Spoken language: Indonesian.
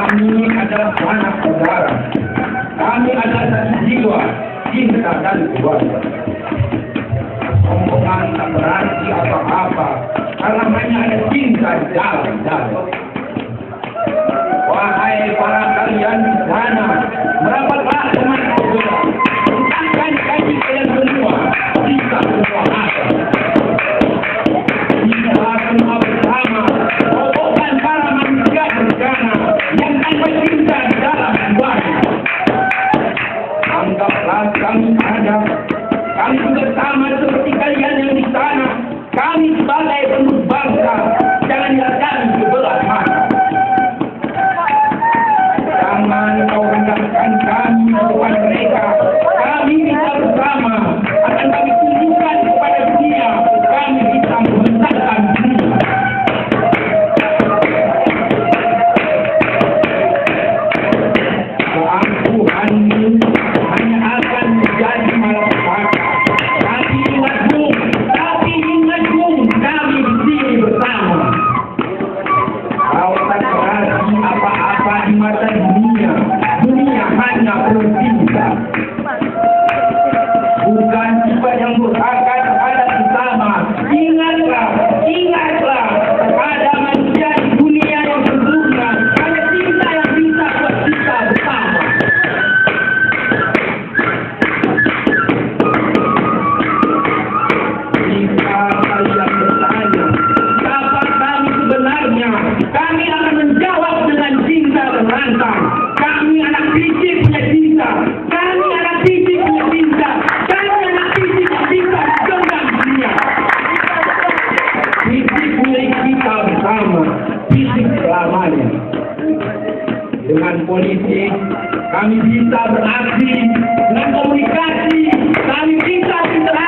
Kami adalah anak saudara. Kami adalah satu jiwa, cinta dan keluarga. Omongan tak berarti apa-apa, karena hanya ada cinta di dalam dada. Wahai para kalian di sana, merapatlah teman saudara. Tentangkan gaji kalian semua, kita semua ada. Kita semua bersama, kokohkan para manusia bersama yang tanpa cinta di dalam keluarga. Anggaplah kami ada. Kami juga sama seperti kalian yang di sana. Kami sebagai penuh bangsa, jangan kami sebelah mata. Jangan kau rendahkan kami depan mereka. Kami bisa bersama. Akan kami tunjukkan kepada dunia. Kami bisa membesarkan dunia. Keangkuhanmu hanya akan menjadi malapetaka. Tapi ingat Bung, kami di sini bersama. Kau tak berarti apa-apa di mata dunia. Dunia hanya bercinta. Bukan juga yang berangkat pada bersama. Ingatlah pada manusia di dunia yang sebelumnya. Hanya cinta yang bisa buat kita bersama. Jika kalian bertanya, siapa kami sebenarnya? Kami akan menjawab dengan cinta berlantang. Kami anak fisik punya cinta. Kami anak fisik punya cinta. Kami anak fisik punya cinta genggam dunia. Fisik milik kita bersama. Fisik selamanya. Dengan politik, kami bisa beraksi. Dengan komunikasi, kami bisa berinteraksi.